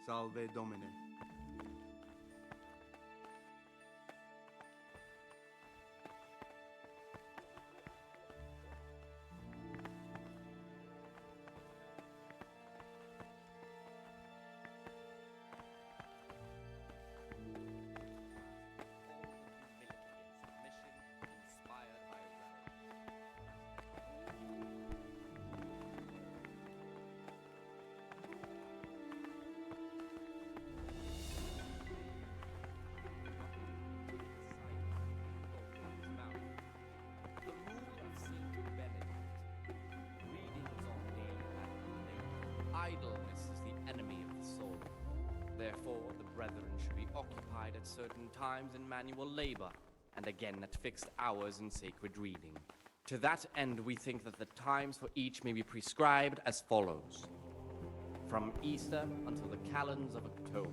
Salve Domine. Idleness is the enemy of the soul. Therefore, the brethren should be occupied at certain times in manual labor, and again at fixed hours in sacred reading. To that end, we think that the times for each may be prescribed as follows. From Easter until the calends of October.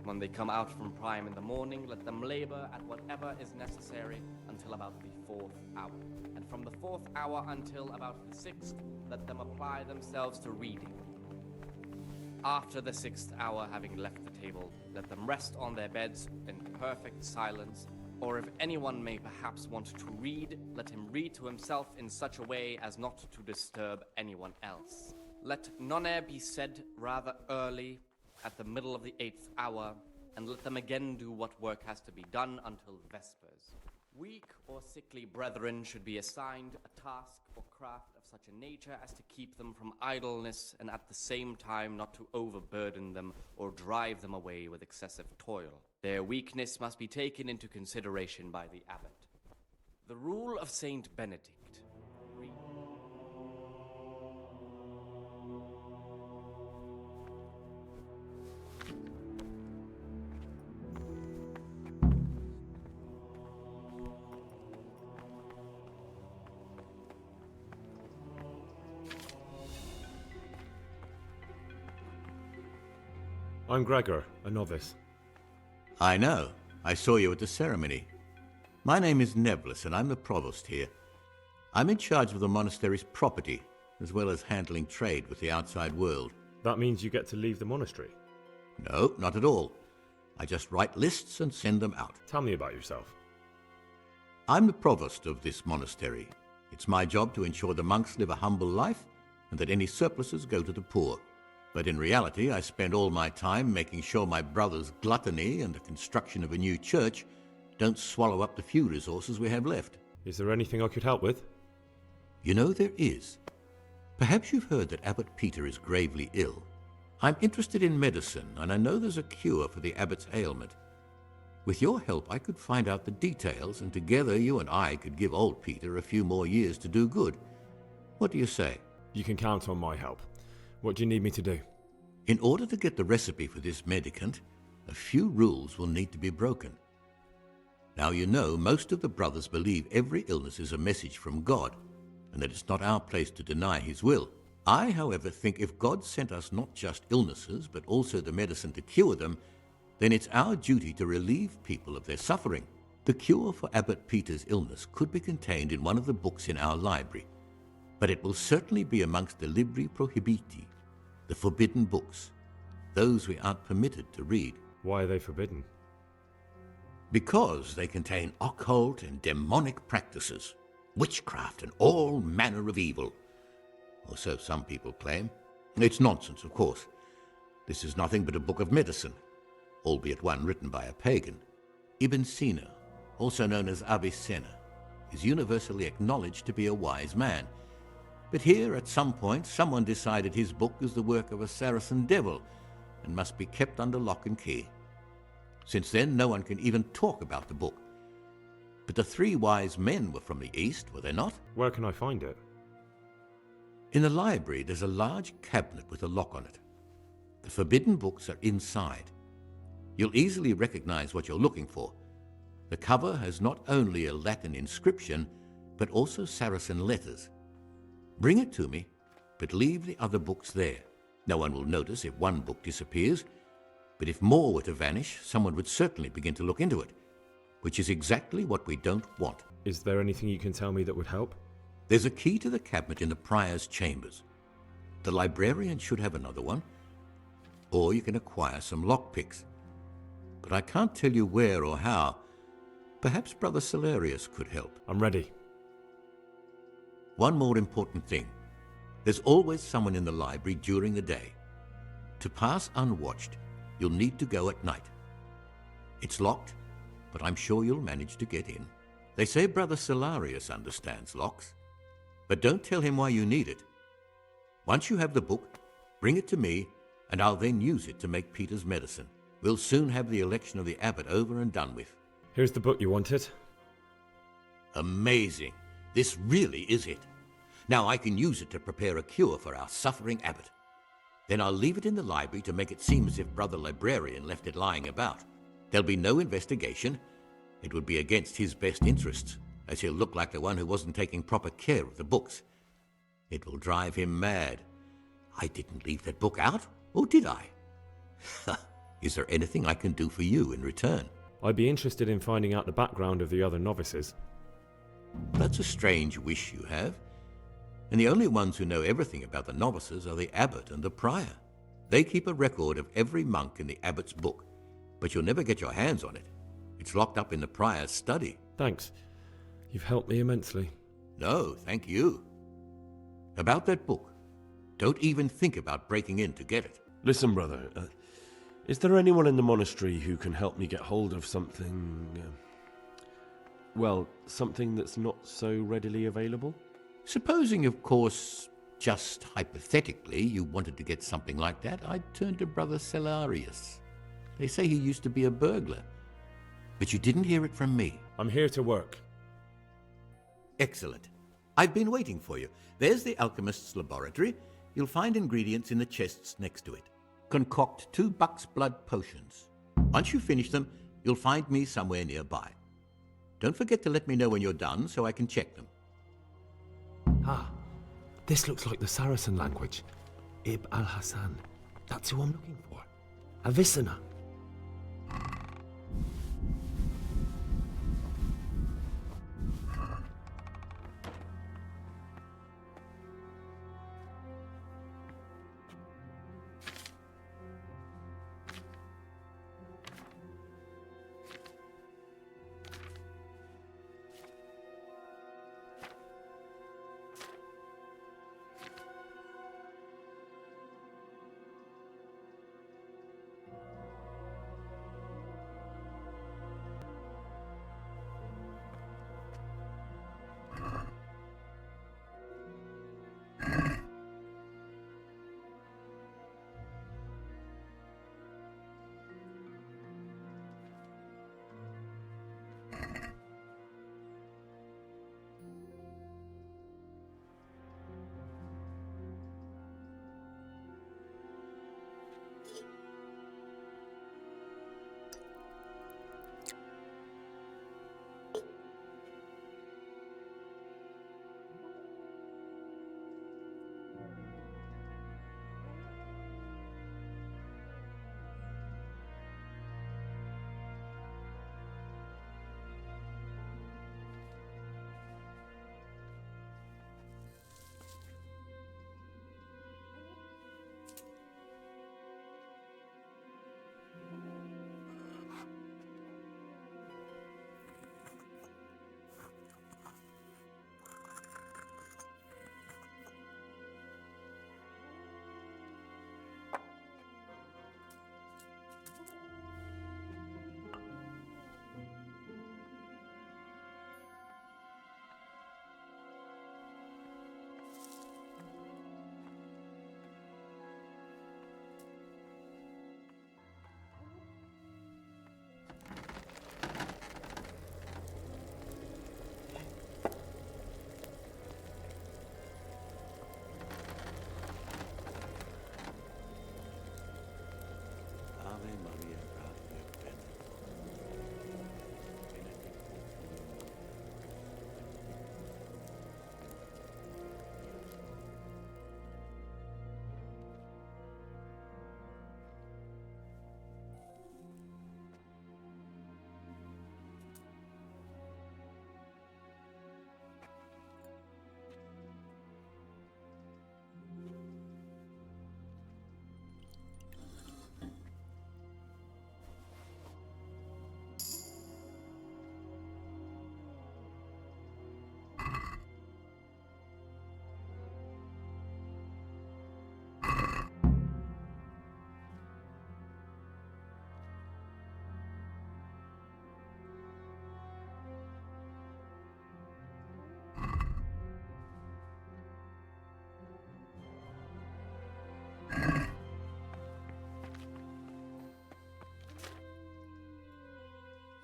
When they come out from prime in the morning, let them labor at whatever is necessary until about the 4th hour. And from the 4th hour until about the 6th, let them apply themselves to reading. After the 6th hour, having left the table, let them rest on their beds in perfect silence, or if anyone may perhaps want to read, let him read to himself in such a way as not to disturb anyone else. Let none be said rather early, at the middle of the 8th hour, and let them again do what work has to be done until vespers. Weak or sickly brethren should be assigned a task or craft of such a nature as to keep them from idleness, and at the same time not to overburden them or drive them away with excessive toil. Their weakness must be taken into consideration by the abbot. The rule of Saint Benedict. I'm Gregor, a novice. I know. I saw you at the ceremony. My name is Nebulus, and I'm the provost here. I'm in charge of the monastery's property, as well as handling trade with the outside world. That means you get to leave the monastery? No, not at all. I just write lists and send them out. Tell me about yourself. I'm the provost of this monastery. It's my job to ensure the monks live a humble life and that any surpluses go to the poor. But in reality, I spend all my time making sure my brother's gluttony and the construction of a new church don't swallow up the few resources we have left. Is there anything I could help with? You know, there is. Perhaps you've heard that Abbot Peter is gravely ill. I'm interested in medicine, and I know there's a cure for the abbot's ailment. With your help, I could find out the details, and together you and I could give old Peter a few more years to do good. What do you say? You can count on my help. What do you need me to do? In order to get the recipe for this medicament, a few rules will need to be broken. Now, you know, most of the brothers believe every illness is a message from God, and that it's not our place to deny his will. I, however, think if God sent us not just illnesses, but also the medicine to cure them, then it's our duty to relieve people of their suffering. The cure for Abbot Peter's illness could be contained in one of the books in our library, but it will certainly be amongst the libri prohibiti, the forbidden books, those we aren't permitted to read. Why are they forbidden? Because they contain occult and demonic practices, witchcraft and all manner of evil. Or so some people claim. It's nonsense, of course. This is nothing but a book of medicine, albeit one written by a pagan. Ibn Sina, also known as Avicenna, is universally acknowledged to be a wise man. But here, at some point, someone decided his book is the work of a Saracen devil and must be kept under lock and key. Since then, no one can even talk about the book. But the three wise men were from the East, were they not? Where can I find it? In the library, there's a large cabinet with a lock on it. The forbidden books are inside. You'll easily recognize what you're looking for. The cover has not only a Latin inscription, but also Saracen letters. Bring it to me, but leave the other books there. No one will notice if one book disappears, but if more were to vanish, someone would certainly begin to look into it, which is exactly what we don't want. Is there anything you can tell me that would help? There's a key to the cabinet in the prior's chambers. The librarian should have another one. or you can acquire some lockpicks. But I can't tell you where or how. Perhaps Brother Salarius could help. I'm ready. One more important thing. There's always someone in the library during the day. To pass unwatched, you'll need to go at night. It's locked, but I'm sure you'll manage to get in. They say Brother Salarius understands locks, but don't tell him why you need it. Once you have the book, bring it to me, and I'll then use it to make Peter's medicine. We'll soon have the election of the abbot over and done with. Here's the book you wanted. Amazing. This really is it. Now I can use it to prepare a cure for our suffering abbot. Then I'll leave it in the library to make it seem as if Brother Librarian left it lying about. There'll be no investigation. It would be against his best interests, as he'll look like the one who wasn't taking proper care of the books. It will drive him mad. I didn't leave that book out, or did I? Is there anything I can do for you in return? I'd be interested in finding out the background of the other novices. That's a strange wish you have. And the only ones who know everything about the novices are the abbot and the prior. They keep a record of every monk in the abbot's book, but you'll never get your hands on it. It's locked up in the prior's study. Thanks. You've helped me immensely. No, thank you. About that book, don't even think about breaking in to get it. Listen, brother, is there anyone in the monastery who can help me get hold of something... something that's not so readily available? Supposing, of course, just hypothetically, you wanted to get something like that, I'd turn to Brother Salarius. They say he used to be a burglar. But you didn't hear it from me. I'm here to work. Excellent. I've been waiting for you. There's the alchemist's laboratory. You'll find ingredients in the chests next to it. Concoct 2 buck's blood potions. Once you finish them, you'll find me somewhere nearby. Don't forget to let me know when you're done so I can check them. Ah, this looks like the Saracen language. Ibn al-Hassan. That's who I'm looking for. Avicenna.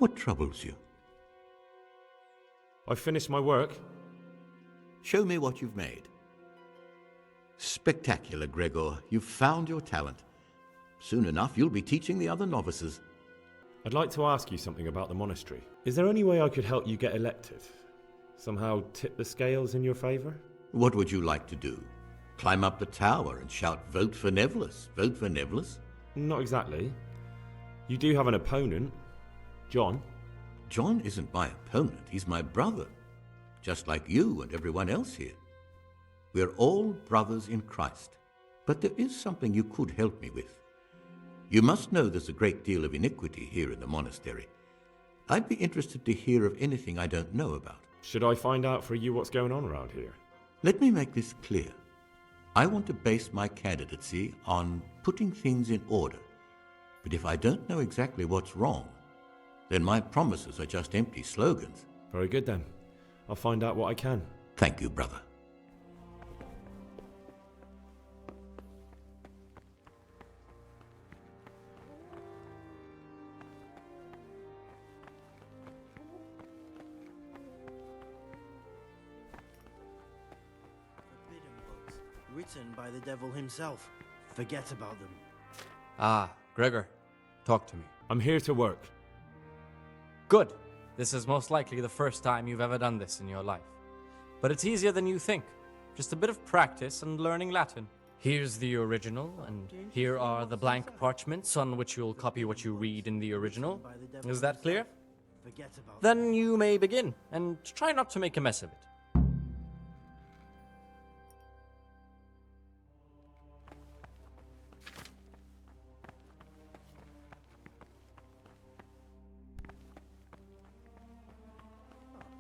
What troubles you? I've finished my work. Show me what you've made. Spectacular, Gregor. You've found your talent. Soon enough, you'll be teaching the other novices. I'd like to ask you something about the monastery. Is there any way I could help you get elected? Somehow tip the scales in your favour? What would you like to do? Climb up the tower and shout, "Vote for Nevlis, vote for Nevlis"? Not exactly. You do have an opponent, John. John isn't my opponent, he's my brother. Just like you and everyone else here. We're all brothers in Christ. But there is something you could help me with. You must know there's a great deal of iniquity here in the monastery. I'd be interested to hear of anything I don't know about. Should I find out for you what's going on around here? Let me make this clear. I want to base my candidacy on putting things in order. But if I don't know exactly what's wrong, then my promises are just empty slogans. Very good then. I'll find out what I can. Thank you, brother. Forbidden books, written by the devil himself. Forget about them. Ah, Gregor, talk to me. I'm here to work. Good. This is most likely the first time you've ever done this in your life. But it's easier than you think. Just a bit of practice and learning Latin. Here's the original, and here are the blank parchments on which you'll copy what you read in the original. Is that clear? Forget about Then you may begin, and try not to make a mess of it.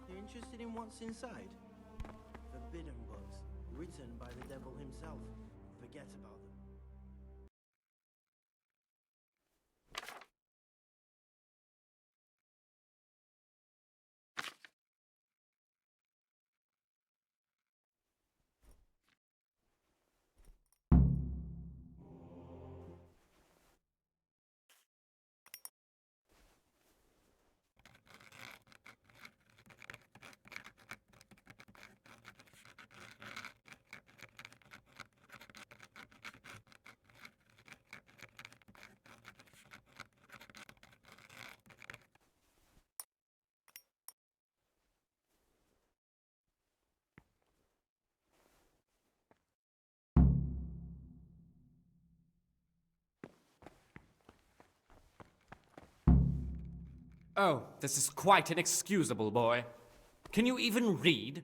You're interested in what's inside? Forbidden books, written by the devil himself. Forget about them. Oh, this is quite inexcusable, boy. Can you even read?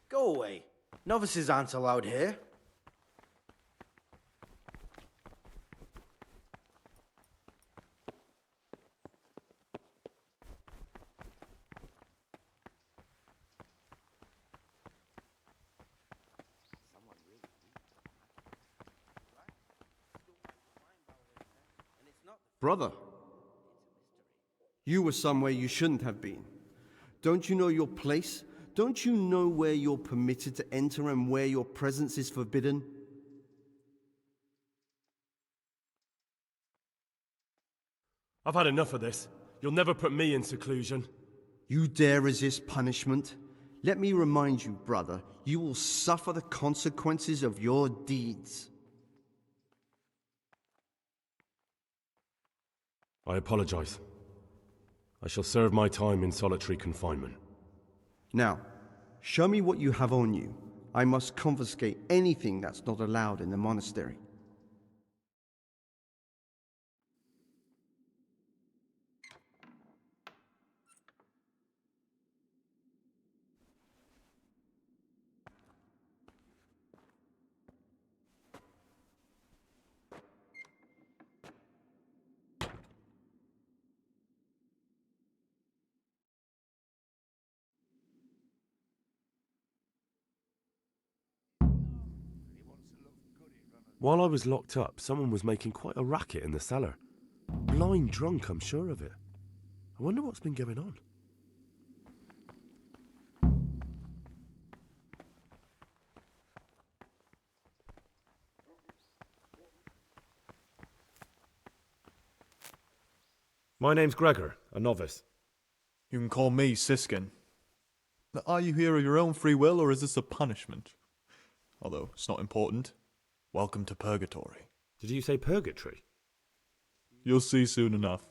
Go away. Novices aren't allowed here. Brother, you were somewhere you shouldn't have been. Don't you know your place? Don't you know where you're permitted to enter and where your presence is forbidden? I've had enough of this. You'll never put me in seclusion. You dare resist punishment? Let me remind you, brother, you will suffer the consequences of your deeds. I apologize. I shall serve my time in solitary confinement. Now, show me what you have on you. I must confiscate anything that's not allowed in the monastery. While I was locked up, someone was making quite a racket in the cellar. Blimey. fine drunk, I'm sure of it. I wonder what's been going on. My name's Gregor, a novice. You can call me Siskin. Now, are you here of your own free will, or is this a punishment? Although it's not important. Welcome to Purgatory. Did you say purgatory? You'll see soon enough.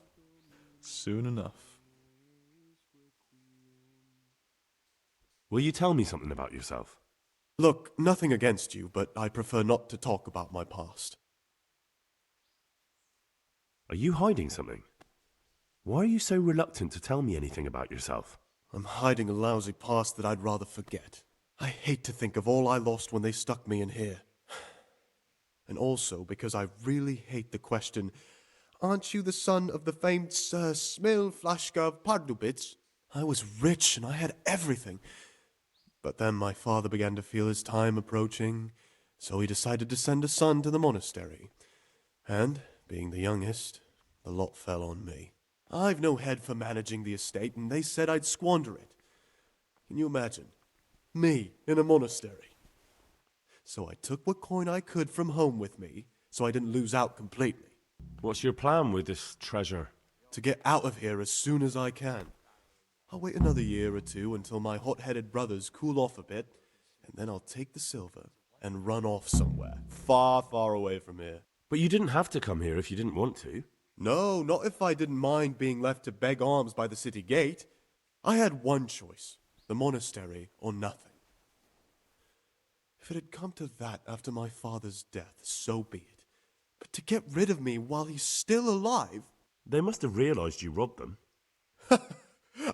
Soon enough. Will you tell me something about yourself? Look, nothing against you, but I prefer not to talk about my past. Are you hiding something? Why are you so reluctant to tell me anything about yourself? I'm hiding a lousy past that I'd rather forget. I hate to think of all I lost when they stuck me in here. And also because I really hate the question, aren't you the son of the famed Sir Smil Flashka of Pardubitz? I was rich and I had everything. But then my father began to feel his time approaching, so he decided to send a son to the monastery. And, being the youngest, the lot fell on me. I've no head for managing the estate, and they said I'd squander it. Can you imagine? Me, in a monastery. So I took what coin I could from home with me, so I didn't lose out completely. What's your plan with this treasure? To get out of here as soon as I can. I'll wait another year or two until my hot-headed brothers cool off a bit, and then I'll take the silver and run off somewhere, far, far away from here. But you didn't have to come here if you didn't want to. No, not if I didn't mind being left to beg alms by the city gate. I had one choice, the monastery or nothing. If it had come to that after my father's death, so be it. But to get rid of me while he's still alive... They must have realized you robbed them.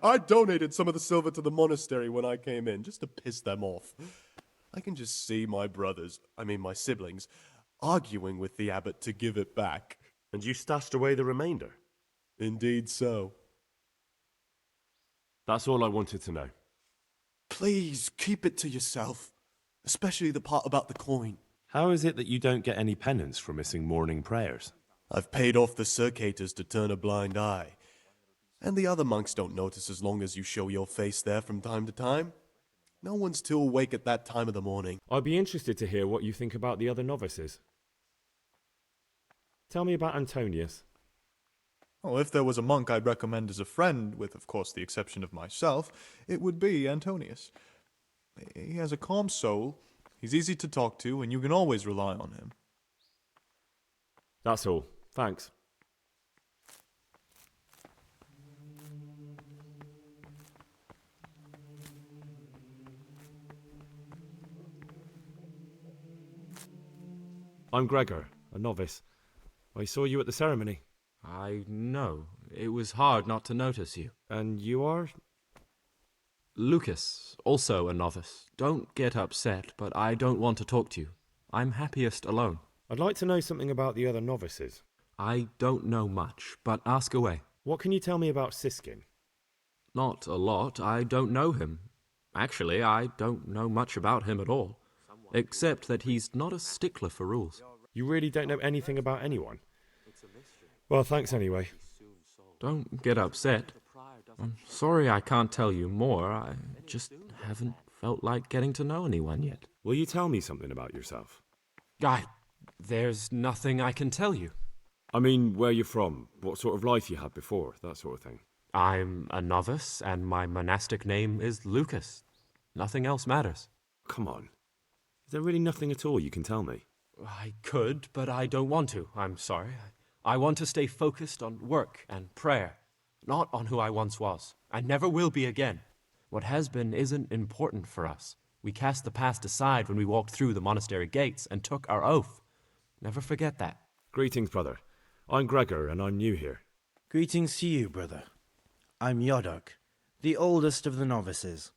I donated some of the silver to the monastery when I came in, just to piss them off. I can just see my my siblings, arguing with the abbot to give it back. And you stashed away the remainder? Indeed so. That's all I wanted to know. Please, keep it to yourself. Especially the part about the coin. How is it that you don't get any penance for missing morning prayers? I've paid off the circators to turn a blind eye. And the other monks don't notice as long as you show your face there from time to time. No one's too awake at that time of the morning. I'd be interested to hear what you think about the other novices. Tell me about Antonius. Oh, if there was a monk I'd recommend as a friend, with of course the exception of myself, it would be Antonius. He has a calm soul, he's easy to talk to, and you can always rely on him. That's all. Thanks. I'm Gregor, a novice. I saw you at the ceremony. I know. It was hard not to notice you. And you are? Lucas, also a novice. Don't get upset, but I don't want to talk to you. I'm happiest alone. I'd like to know something about the other novices. I don't know much, but ask away. What can you tell me about Siskin? Not a lot. I don't know him. Actually, I don't know much about him at all. Except that he's not a stickler for rules. You really don't know anything about anyone? Well, thanks anyway. Don't get upset. I'm sorry I can't tell you more. I just haven't felt like getting to know anyone yet. Will you tell me something about yourself? There's nothing I can tell you. I mean, where you're from, what sort of life you had before, that sort of thing. I'm a novice, and my monastic name is Lucas. Nothing else matters. Come on. Is there really nothing at all you can tell me? I could, but I don't want to. I'm sorry. I want to stay focused on work and prayer, not on who I once was. I never will be again. What has been isn't important for us. We cast the past aside when we walked through the monastery gates and took our oath. Never forget that. Greetings, brother. I'm Gregor, and I'm new here. Greetings to you, brother. I'm Yodok, the oldest of the novices.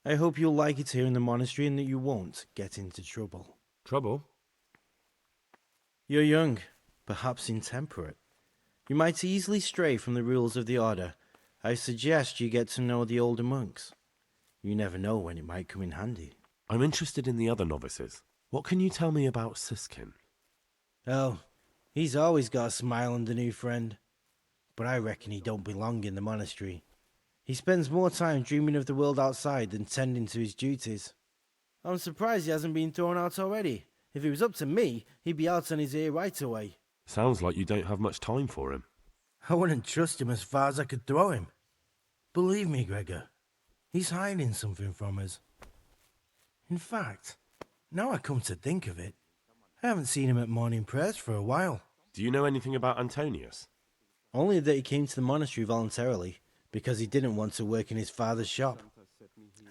I hope you'll like it here in the monastery and that you won't get into trouble. Trouble? You're young, perhaps intemperate. You might easily stray from the rules of the order. I suggest you get to know the older monks. You never know when it might come in handy. I'm interested in the other novices. What can you tell me about Siskin? Oh, he's always got a smile on the new friend. but I reckon he don't belong in the monastery. He spends more time dreaming of the world outside than tending to his duties. I'm surprised he hasn't been thrown out already. If it was up to me, he'd be out on his ear right away. Sounds like you don't have much time for him. I wouldn't trust him as far as I could throw him. Believe me, Gregor, he's hiding something from us. In fact, now I come to think of it, I haven't seen him at morning prayers for a while. Do you know anything about Antonius? Only that he came to the monastery voluntarily, because he didn't want to work in his father's shop.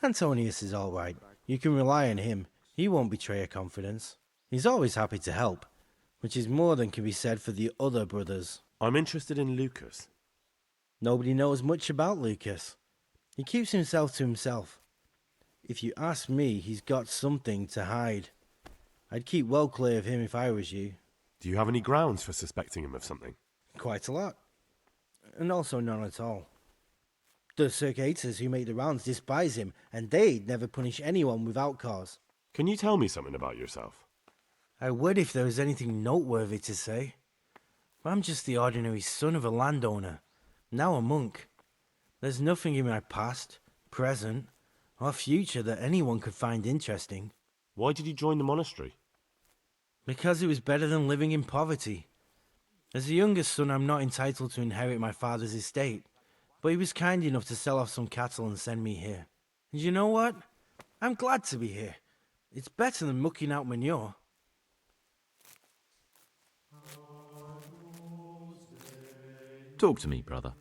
Antonius is all right. You can rely on him. He won't betray a confidence. He's always happy to help, which is more than can be said for the other brothers. I'm interested in Lucas. Nobody knows much about Lucas. He keeps himself to himself. If you ask me, he's got something to hide. I'd keep well clear of him if I was you. Do you have any grounds for suspecting him of something? Quite a lot. And also none at all. The circators who make the rounds despise him, and they'd never punish anyone without cause. Can you tell me something about yourself? I would if there was anything noteworthy to say. I'm just the ordinary son of a landowner, now a monk. There's nothing in my past, present, or future that anyone could find interesting. Why did you join the monastery? Because it was better than living in poverty. As the youngest son, I'm not entitled to inherit my father's estate, but he was kind enough to sell off some cattle and send me here. And you know what? I'm glad to be here. It's better than mucking out manure. Talk to me, brother.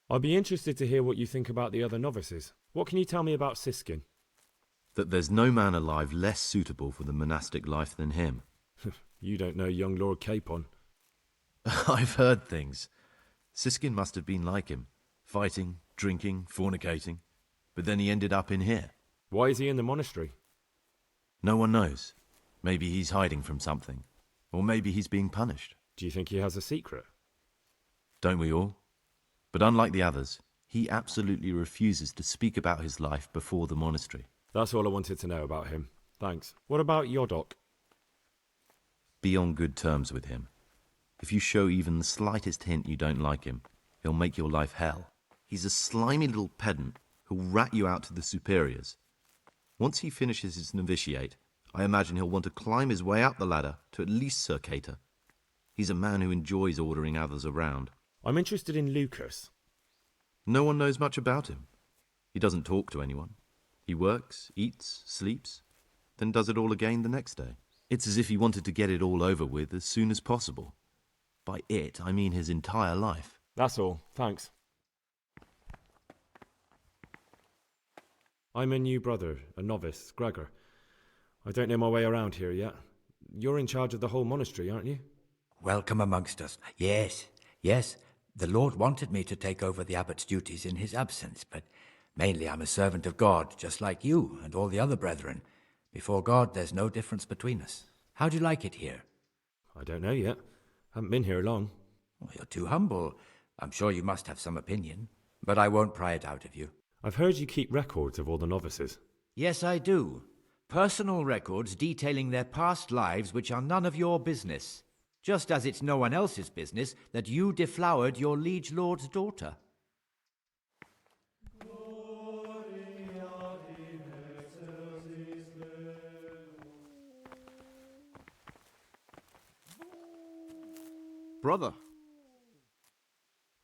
I'd be interested to hear what you think about the other novices. What can you tell me about Siskin? That there's no man alive less suitable for the monastic life than him. You don't know young Lord Capon. I've heard things. Siskin must have been like him. Fighting, drinking, fornicating. But then he ended up in here. Why is he in the monastery? No one knows. Maybe he's hiding from something. Or maybe he's being punished. Do you think he has a secret? Don't we all? But unlike the others, he absolutely refuses to speak about his life before the monastery. That's all I wanted to know about him. Thanks. What about Yodok? Be on good terms with him. If you show even the slightest hint you don't like him, he'll make your life hell. He's a slimy little pedant who'll rat you out to the superiors. Once he finishes his novitiate, I imagine he'll want to climb his way up the ladder to at least Circator. He's a man who enjoys ordering others around. I'm interested in Lucas. No one knows much about him. He doesn't talk to anyone. He works, eats, sleeps, then does it all again the next day. It's as if he wanted to get it all over with as soon as possible. By it, I mean his entire life. That's all. Thanks. I'm a new brother, a novice, Gregor. I don't know my way around here yet. You're in charge of the whole monastery, aren't you? Welcome amongst us. Yes. The Lord wanted me to take over the abbot's duties in his absence, but mainly I'm a servant of God, just like you and all the other brethren. Before God, there's no difference between us. How do you like it here? I don't know yet. Haven't been here long. Well, you're too humble. I'm sure you must have some opinion, but I won't pry it out of you. I've heard you keep records of all the novices. Yes, I do. Personal records detailing their past lives which are none of your business. Just as it's no one else's business that you deflowered your liege lord's daughter. Brother,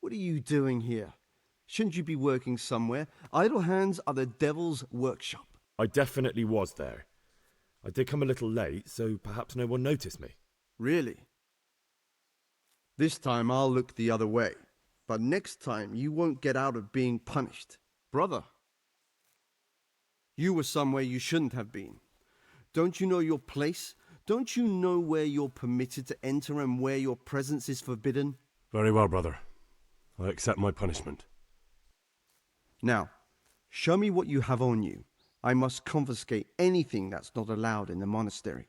what are you doing here? Shouldn't you be working somewhere? Idle hands are the devil's workshop. I definitely was there. I did come a little late, so perhaps no one noticed me. Really? This time I'll look the other way, but next time you won't get out of being punished. Brother, you were somewhere you shouldn't have been. Don't you know your place? Don't you know where you're permitted to enter and where your presence is forbidden? Very well, brother. I accept my punishment. Now, show me what you have on you. I must confiscate anything that's not allowed in the monastery.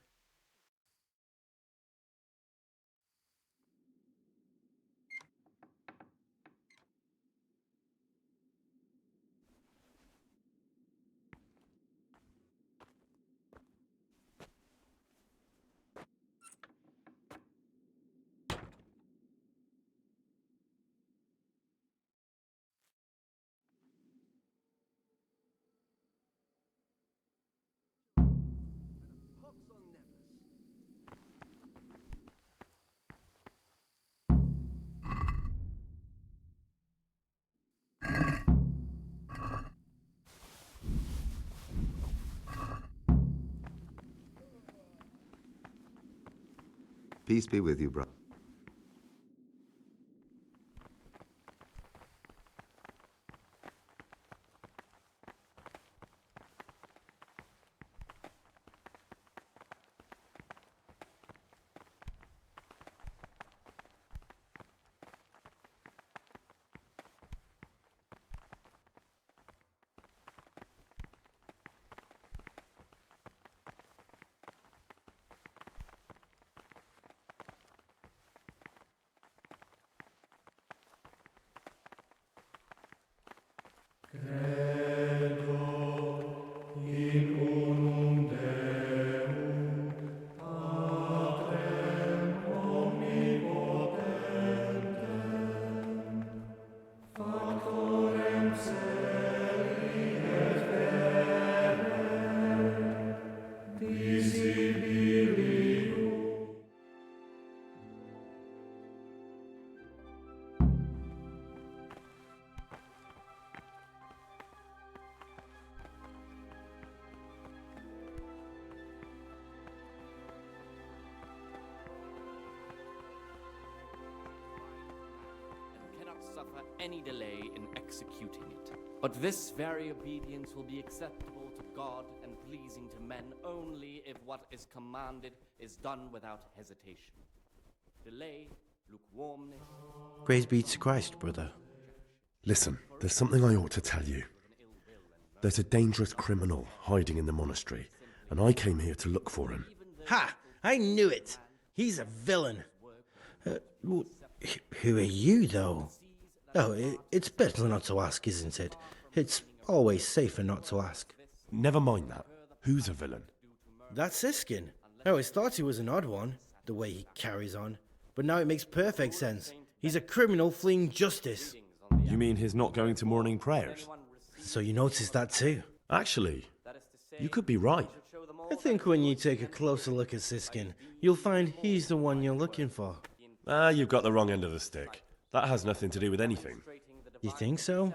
Peace be with you, brother. Suffer any delay in executing it. But this very obedience will be acceptable to God and pleasing to men only if what is commanded is done without hesitation. Delay, lukewarmness... Praise be to Christ, brother. Listen, there's something I ought to tell you. There's a dangerous criminal hiding in the monastery, and I came here to look for him. Ha! I knew it! He's a villain. Who are you, though? Oh, it's better not to ask, isn't it? It's always safer not to ask. Never mind that. Who's a villain? That's Siskin. I always thought he was an odd one, the way he carries on. But now it makes perfect sense. He's a criminal fleeing justice. You mean his not going to morning prayers? So you noticed that too? Actually, you could be right. I think when you take a closer look at Siskin, you'll find he's the one you're looking for. You've got the wrong end of the stick. That has nothing to do with anything. You think so?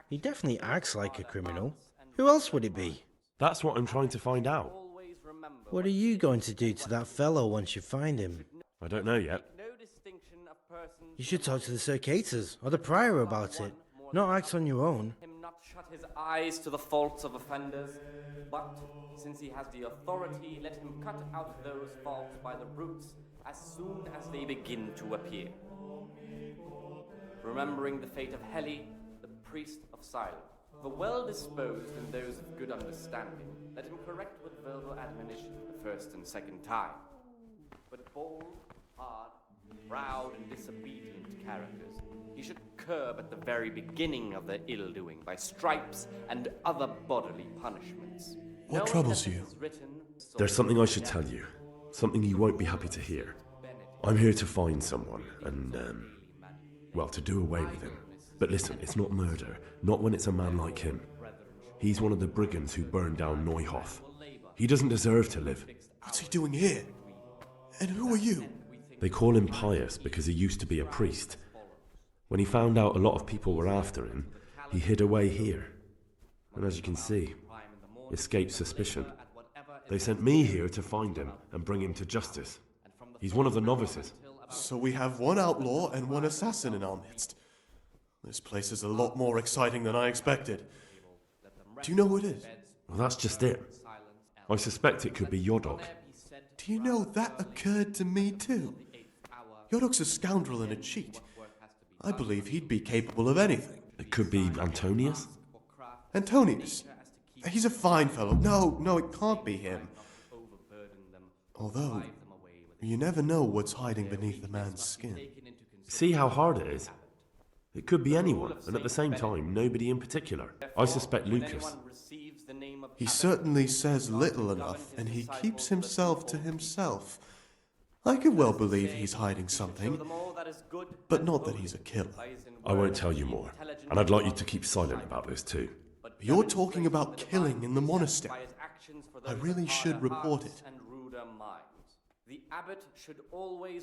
He definitely acts like a criminal. Who else would it be? That's what I'm trying to find out. What are you going to do to that fellow once you find him? I don't know yet. You should talk to the Circators or the Prior about it, not act on your own. Him not shut his eyes to the faults of offenders, but since he has the authority, let him cut out those faults by the roots as soon as they begin to appear. Remembering the fate of Heli, the priest of silence, the well-disposed and those of good understanding, let him correct with verbal admonition the first and second time. But bold, hard, proud, and disobedient characters he should curb at the very beginning of their ill-doing by stripes and other bodily punishments. What troubles you? There's something I should tell you. Something you won't be happy to hear. I'm here to find someone and, well, to do away with him. But listen, it's not murder. Not when it's a man like him. He's one of the brigands who burned down Neuhof. He doesn't deserve to live. What's he doing here? And who are you? They call him Pious because he used to be a priest. When he found out a lot of people were after him, he hid away here. And as you can see, escaped suspicion. They sent me here to find him and bring him to justice. He's one of the novices. So we have one outlaw and one assassin in our midst. This place is a lot more exciting than I expected. Do you know who it is? Well, that's just it. I suspect it could be Yodok. Do you know that occurred to me too? Yodok's a scoundrel and a cheat. I believe he'd be capable of anything. It could be Antonius? Antonius? He's a fine fellow. No, it can't be him. Although, you never know what's hiding beneath a man's skin. See how hard it is? It could be anyone, and at the same time, nobody in particular. I suspect Lucas. He certainly says little enough, and he keeps himself to himself. I could well believe he's hiding something, but not that he's a killer. I won't tell you more, and I'd like you to keep silent about this too. You're talking about killing in the monastery. I really should report it.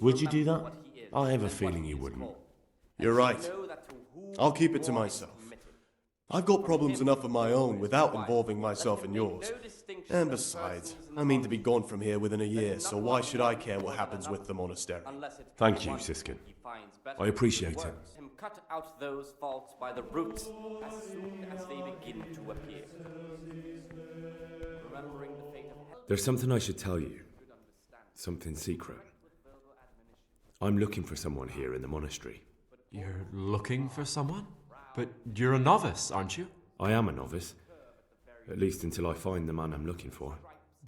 Would you do that? I have a feeling you wouldn't. You're right. I'll keep it to myself. I've got problems enough of my own without involving myself in yours. And besides, I mean to be gone from here within a year, so why should I care what happens with the monastery? Thank you, Siskin. I appreciate it. Him cut out those faults by the roots as soon as they begin to appear. Remembering the fate of There's something I should tell you. Something secret. I'm looking for someone here in the monastery. You're looking for someone? But you're a novice, aren't you? I am a novice. At least until I find the man I'm looking for.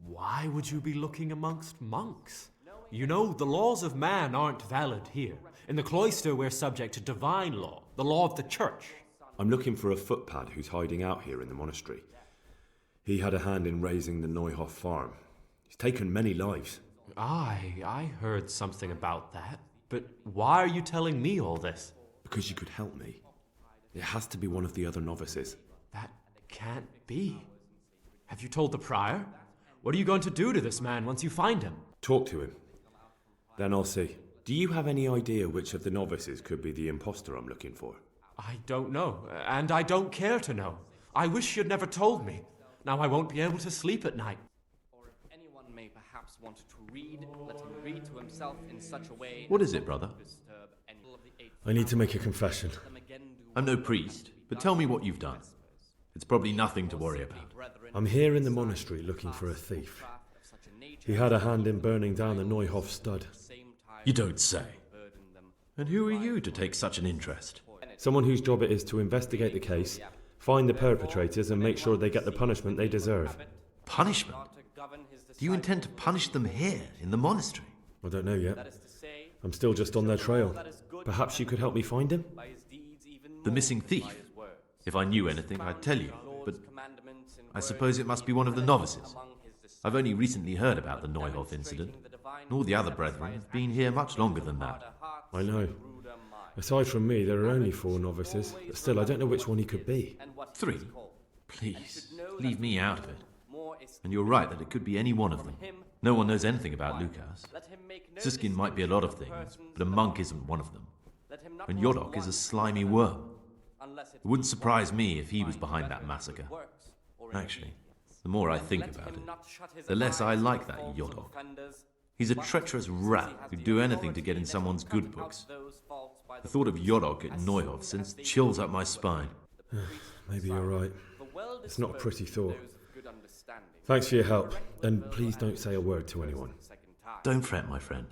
Why would you be looking amongst monks? You know, the laws of man aren't valid here. In the cloister, we're subject to divine law, the law of the church. I'm looking for a footpad who's hiding out here in the monastery. He had a hand in raising the Neuhoff farm. He's taken many lives. I heard something about that. But why are you telling me all this? Because you could help me. It has to be one of the other novices. That can't be. Have you told the prior? What are you going to do to this man once you find him? Talk to him. Then I'll see. Do you have any idea which of the novices could be the imposter I'm looking for? I don't know, and I don't care to know. I wish you'd never told me. Now I won't be able to sleep at night. Or if anyone may perhaps want to read, let him read to himself in such a way. What is it, brother? I need to make a confession. I'm no priest, but tell me what you've done. It's probably nothing to worry about. I'm here in the monastery looking for a thief. He had a hand in burning down the Neuhoff stud. You don't say. And who are you to take such an interest? Someone whose job it is to investigate the case, find the perpetrators and make sure they get the punishment they deserve. Punishment? Do you intend to punish them here, in the monastery? I don't know yet. I'm still just on their trail. Perhaps you could help me find him? The missing thief? If I knew anything, I'd tell you, but I suppose it must be one of the novices. I've only recently heard about the Neuhoff incident, and all the other brethren have been here much longer than that. I know. Aside from me, there are only 4 novices, but still, I don't know which one he could be. 3? Please, leave me out of it. And you're right that it could be any one of them. No one knows anything about Lukas. Siskin might be a lot of things, but a monk isn't one of them. And Yodok is a slimy worm. It wouldn't surprise me if he was behind that massacre. Actually, the more I think about it, the less I like that Yodok. He's a treacherous rat who'd do anything to get in someone's good books. The thought of Yodok at Neuhoff sends chills up my spine. Maybe you're right. It's not a pretty thought. Thanks for your help, and please don't say a word to anyone. Don't fret, my friend.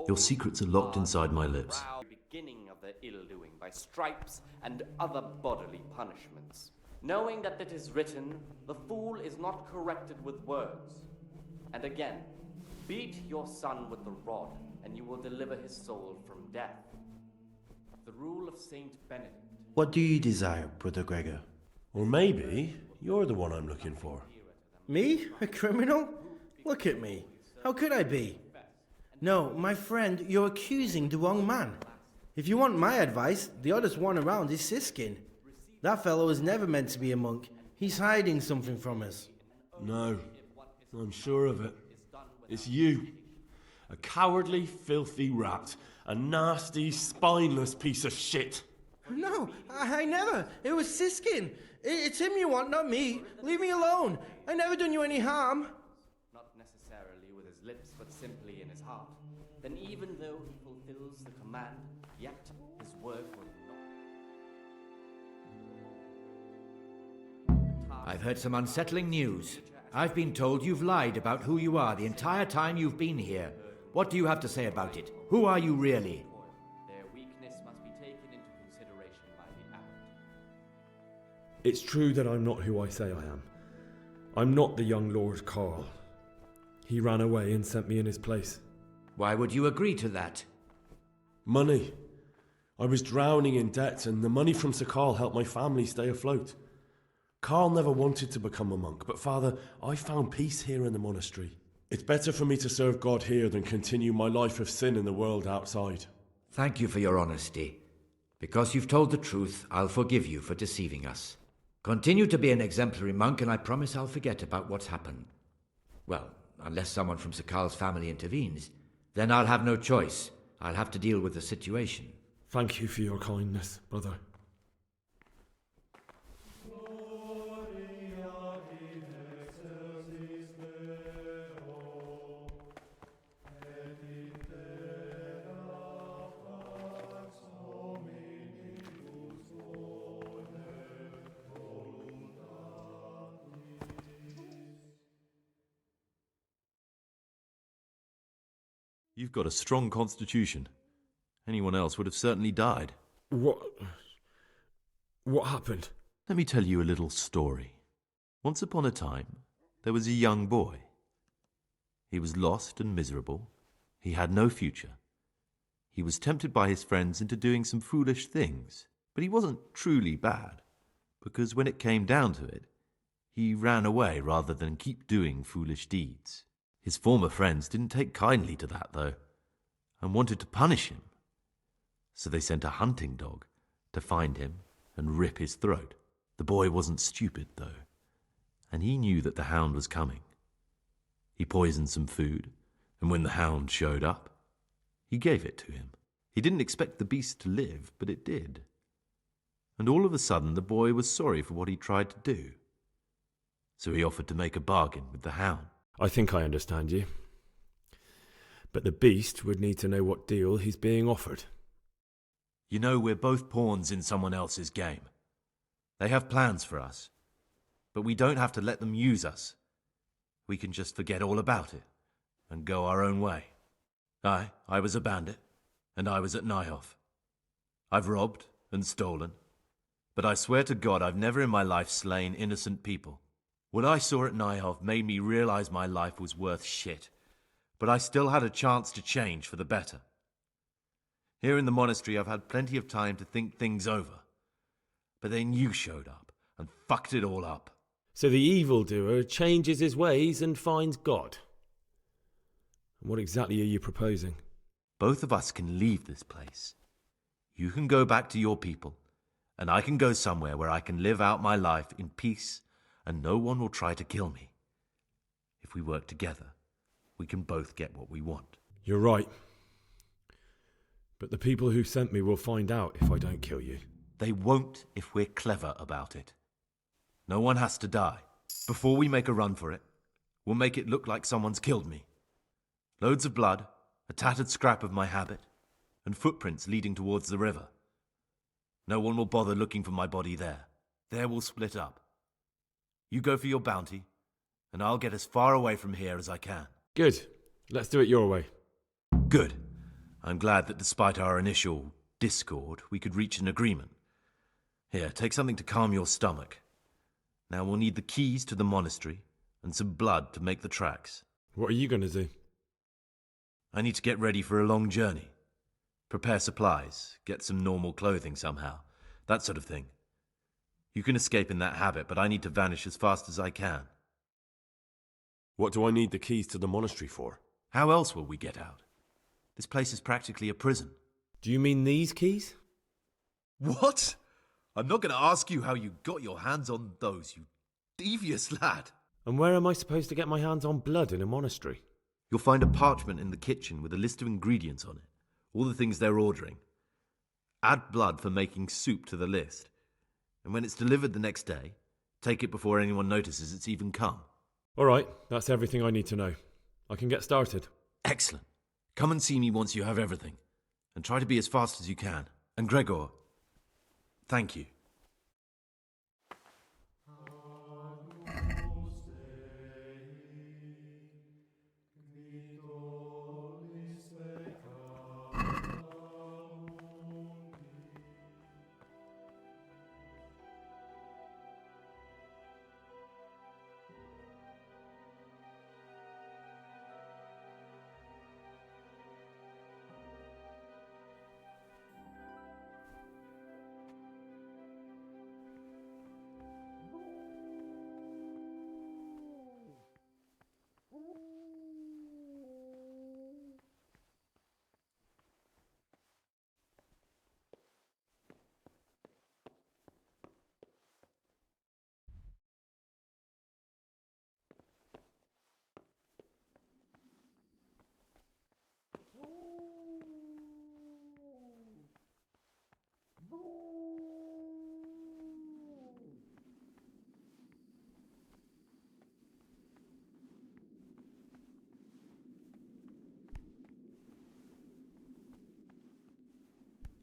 Your secrets are locked inside my lips. Beginning of their ill-doing by stripes and other bodily punishments. Knowing that it is written, the fool is not corrected with words. And again, beat your son with the rod, and you will deliver his soul from death. The rule of Saint Benedict. What do you desire, Brother Gregor? Or maybe you're the one I'm looking for. Me? A criminal? Look at me. How could I be? No, my friend, you're accusing the wrong man. If you want my advice, the oddest one around is Siskin. That fellow was never meant to be a monk. He's hiding something from us. No, I'm sure of it. It's you. A cowardly, filthy rat. A nasty, spineless piece of shit. No, I never. It was Siskin. It's him you want, not me. Leave me alone. I never done you any harm. Not necessarily with his lips, but simply in his heart. Then even though he fulfills the command, yet his word will not. I've heard some unsettling news. I've been told you've lied about who you are the entire time you've been here. What do you have to say about it? Who are you really? Their weakness must be taken into consideration by the abbot. It's true that I'm not who I say I am. I'm not the young Lord Karl. He ran away and sent me in his place. Why would you agree to that? Money. I was drowning in debt, and the money from Sir Karl helped my family stay afloat. Karl never wanted to become a monk, but Father, I found peace here in the monastery. It's better for me to serve God here than continue my life of sin in the world outside. Thank you for your honesty. Because you've told the truth, I'll forgive you for deceiving us. Continue to be an exemplary monk, and I promise I'll forget about what's happened. Well, unless someone from Sir Karl's family intervenes, then I'll have no choice. I'll have to deal with the situation. Thank you for your kindness, brother. You've got a strong constitution. Anyone else would have certainly died. What happened? Let me tell you a little story. Once upon a time, there was a young boy. He was lost and miserable. He had no future. He was tempted by his friends into doing some foolish things, but he wasn't truly bad, because when it came down to it, he ran away rather than keep doing foolish deeds. His former friends didn't take kindly to that, though, and wanted to punish him. So they sent a hunting dog to find him and rip his throat. The boy wasn't stupid, though, and he knew that the hound was coming. He poisoned some food, and when the hound showed up, he gave it to him. He didn't expect the beast to live, but it did. And all of a sudden, the boy was sorry for what he tried to do. So he offered to make a bargain with the hound. I think I understand you. But the beast would need to know what deal he's being offered. You know, we're both pawns in someone else's game. They have plans for us, but we don't have to let them use us. We can just forget all about it and go our own way. I was a bandit, and I was at Nyhoff. I've robbed and stolen, but I swear to God I've never in my life slain innocent people. What I saw at Nyhoff made me realize my life was worth shit, but I still had a chance to change for the better. Here in the monastery I've had plenty of time to think things over, but then you showed up and fucked it all up. So the evildoer changes his ways and finds God. What exactly are you proposing? Both of us can leave this place. You can go back to your people, and I can go somewhere where I can live out my life in peace, and no one will try to kill me. If we work together, we can both get what we want. You're right. But the people who sent me will find out if I don't kill you. They won't if we're clever about it. No one has to die. Before we make a run for it, we'll make it look like someone's killed me. Loads of blood, a tattered scrap of my habit, and footprints leading towards the river. No one will bother looking for my body there. There we'll split up. You go for your bounty, and I'll get as far away from here as I can. Good. Let's do it your way. Good. I'm glad that despite our initial discord, we could reach an agreement. Here, take something to calm your stomach. Now we'll need the keys to the monastery and some blood to make the tracks. What are you going to do? I need to get ready for a long journey. Prepare supplies, get some normal clothing somehow, that sort of thing. You can escape in that habit, but I need to vanish as fast as I can. What do I need the keys to the monastery for? How else will we get out? This place is practically a prison. Do you mean these keys? What? I'm not going to ask you how you got your hands on those, you devious lad. And where am I supposed to get my hands on blood in a monastery? You'll find a parchment in the kitchen with a list of ingredients on it, all the things they're ordering. Add blood for making soup to the list, and when it's delivered the next day, take it before anyone notices it's even come. All right, that's everything I need to know. I can get started. Excellent. Come and see me once you have everything, and try to be as fast as you can. And Gregor, thank you.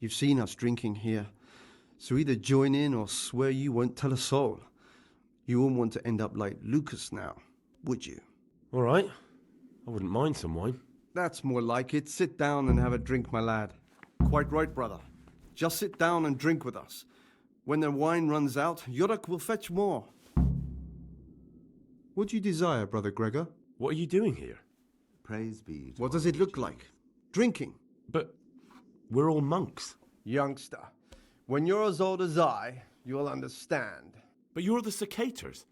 You've seen us drinking here, so either join in or swear you won't tell a soul. You won't want to end up like Lucas now, would you? All right. I wouldn't mind some wine. That's more like it. Sit down and have a drink, my lad. Quite right, brother. Just sit down and drink with us. When the wine runs out, Yodok will fetch more. What do you desire, Brother Gregor? What are you doing here? Praise be. What does it look like? Drinking. But we're all monks. Youngster, when you're as old as I, you'll understand. But you're the cicators.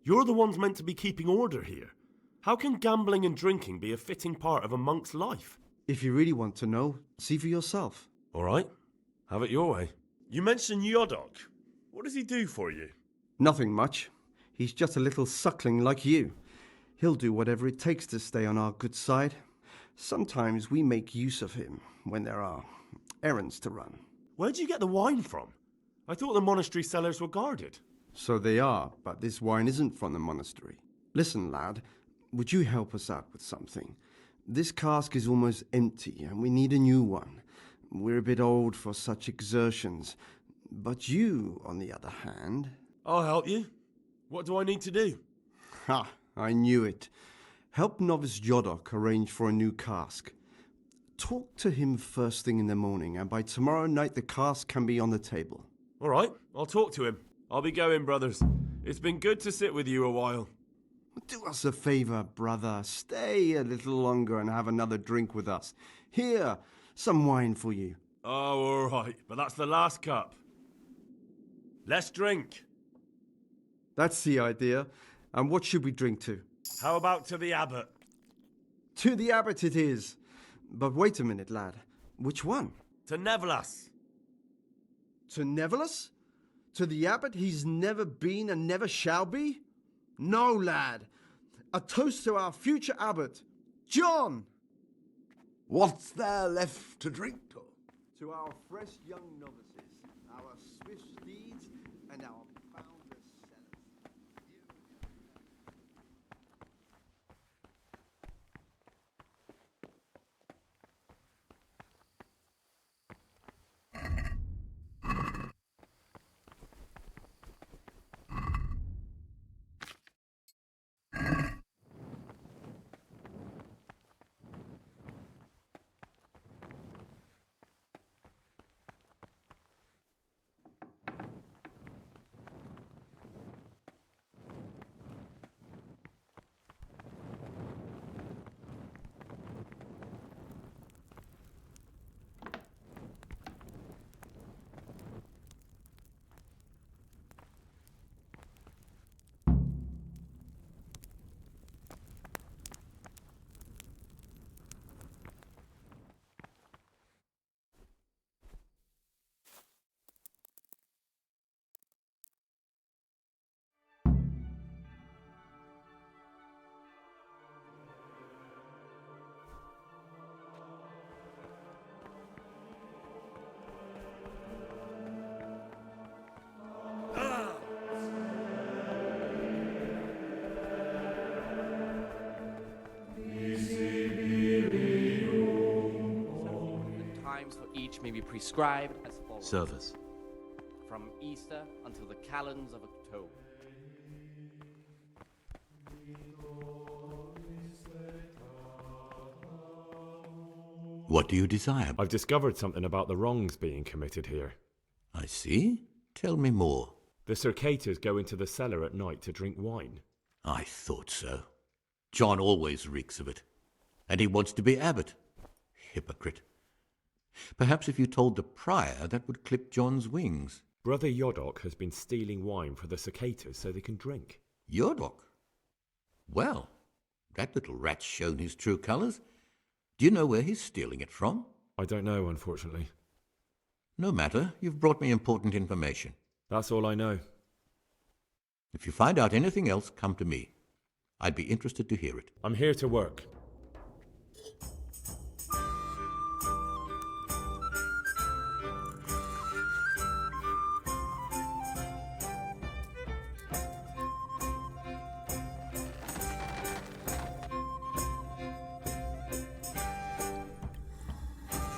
You're the ones meant to be keeping order here. How can gambling and drinking be a fitting part of a monk's life? If you really want to know, see for yourself. All right, have it your way. You mentioned Yodok. What does he do for you? Nothing much. He's just a little suckling like you. He'll do whatever it takes to stay on our good side. Sometimes we make use of him when there are errands to run. Where'd you get the wine from? I thought the monastery cellars were guarded. So they are, but this wine isn't from the monastery. Listen, lad, would you help us out with something? This cask is almost empty, and we need a new one. We're a bit old for such exertions. But you, on the other hand... I'll help you. What do I need to do? Ha! I knew it. Help novice Yodok arrange for a new cask. Talk to him first thing in the morning, and by tomorrow night the cask can be on the table. All right, I'll talk to him. I'll be going, brothers. It's been good to sit with you a while. Do us a favor, brother. Stay a little longer and have another drink with us. Here, some wine for you. Oh, all right, but that's the last cup. Let's drink. That's the idea. And what should we drink to? How about to the abbot? To the abbot it is. But wait a minute, lad. Which one? To Nevelas. To Nevelas? To the abbot he's never been and never shall be? No, lad. A toast to our future abbot, John! What's there left to drink to? To our fresh young novices, our swift steeds, and our boundless sellers. Each may be prescribed as follows. Service. From Easter until the calends of October. What do you desire? I've discovered something about the wrongs being committed here. I see. Tell me more. The circators go into the cellar at night to drink wine. I thought so. John always reeks of it. And he wants to be abbot. Hypocrite. Perhaps if you told the prior, that would clip John's wings. Brother Yodok has been stealing wine for the cicators so they can drink. Yodok? Well, that little rat's shown his true colours. Do you know where he's stealing it from? I don't know, unfortunately. No matter. You've brought me important information. That's all I know. If you find out anything else, come to me. I'd be interested to hear it. I'm here to work.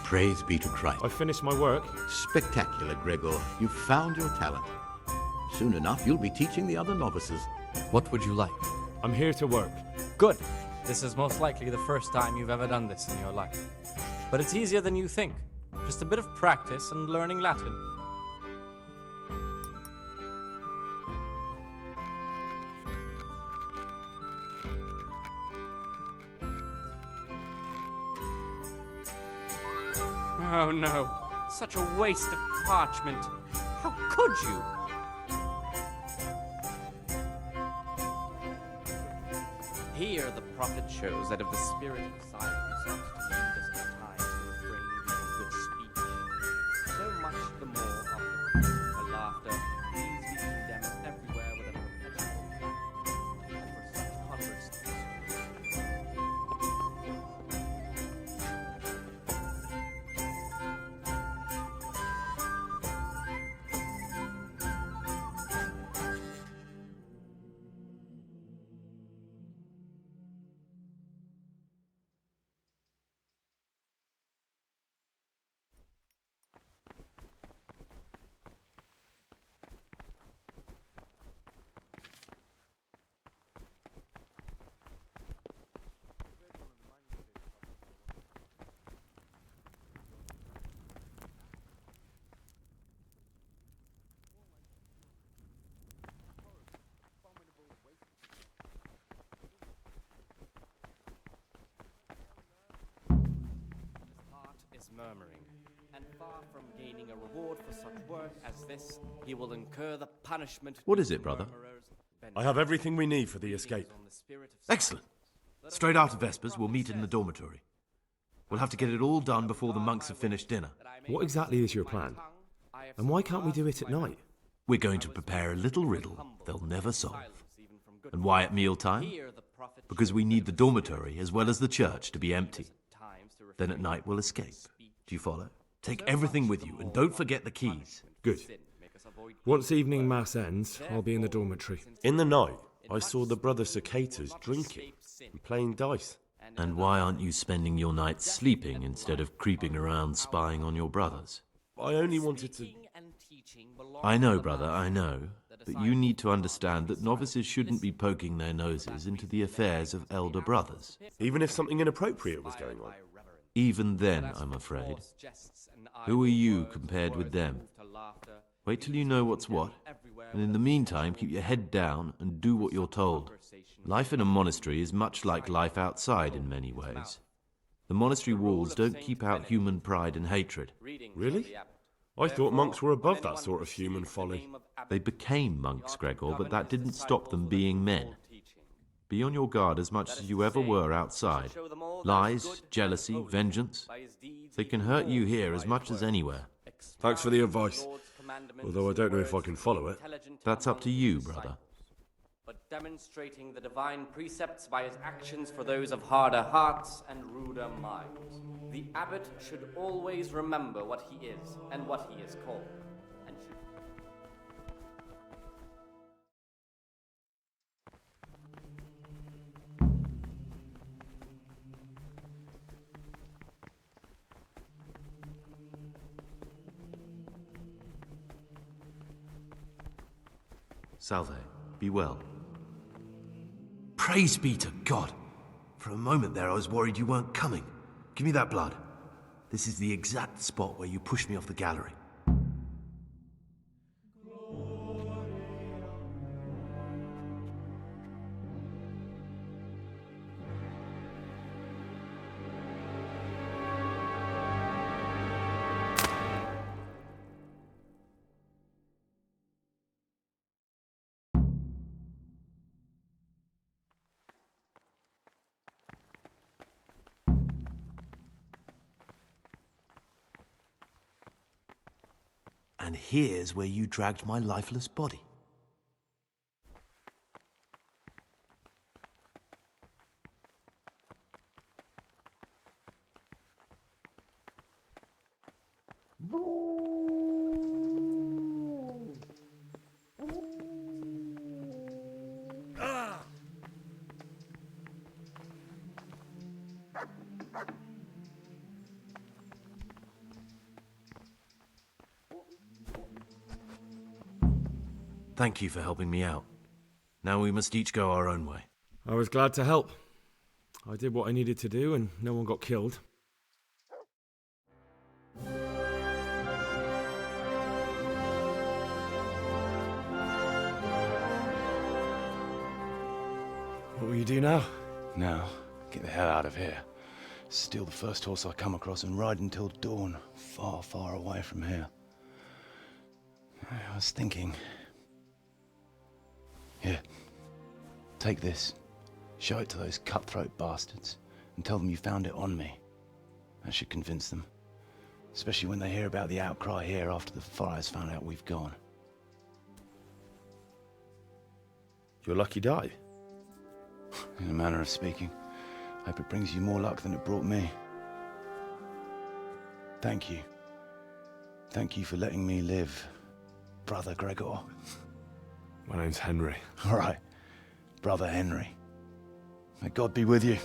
Praise be to Christ. I've finished my work. Spectacular, Gregor. You've found your talent. Soon enough, you'll be teaching the other novices. What would you like? I'm here to work. Good. This is most likely the first time you've ever done this in your life. But it's easier than you think. Just a bit of practice and learning Latin. Oh no, such a waste of parchment. How could you? Here the prophet shows that if the spirit of silence sought to lead us in time to refrain from good speech, so much the more of for laughter, these we condemn everywhere with a perpetual laugh, and for such conversations. Murmuring, and far from gaining a reward for such work as this, he will incur the punishment. What is it, brother? I have everything we need for the escape. Excellent. Straight after Vespers, we'll meet in the dormitory. We'll have to get it all done before the monks have finished dinner. What exactly is your plan? And why can't we do it at night? We're going to prepare a little riddle they'll never solve. And why at mealtime? Because we need the dormitory as well as the church to be empty. Then at night we'll escape. Do you follow? Take everything with you and don't forget the keys. Good. Once evening mass ends, I'll be in the dormitory. In the night, I saw the brother cicadas drinking and playing dice. And why aren't you spending your nights sleeping instead of creeping around spying on your brothers? I only wanted to... I know, brother, I know. But you need to understand that novices shouldn't be poking their noses into the affairs of elder brothers. Even if something inappropriate was going on. Even then, I'm afraid. Who are you compared with them? Wait till you know what's what, and in the meantime keep your head down and do what you're told. Life in a monastery is much like life outside in many ways. The monastery walls don't keep out human pride and hatred. Really? I thought monks were above that sort of human folly. They became monks, Gregor, but that didn't stop them being men. Be on your guard as much as you ever were outside. Lies, jealousy, vengeance, they can hurt you here as much as anywhere. Thanks for the advice, although I don't know if I can follow it. That's up to you, brother. But demonstrating the divine precepts by his actions for those of harder hearts and ruder minds. The abbot should always remember what he is and what he is called. Salve, be well. Praise be to God! For a moment there I was worried you weren't coming. Give me that blood. This is the exact spot where you pushed me off the gallery. And here's where you dragged my lifeless body. Thank you for helping me out. Now we must each go our own way. I was glad to help. I did what I needed to do and no one got killed. What will you do now? Now, get the hell out of here. Steal the first horse I come across and ride until dawn, far, far away from here. I was thinking... Here, take this. Show it to those cutthroat bastards and tell them you found it on me. That should convince them. Especially when they hear about the outcry here after the fires found out we've gone. Your lucky die? In a manner of speaking. Hope it brings you more luck than it brought me. Thank you. Thank you for letting me live, Brother Gregor. My name's Henry. All right, Brother Henry. May God be with you.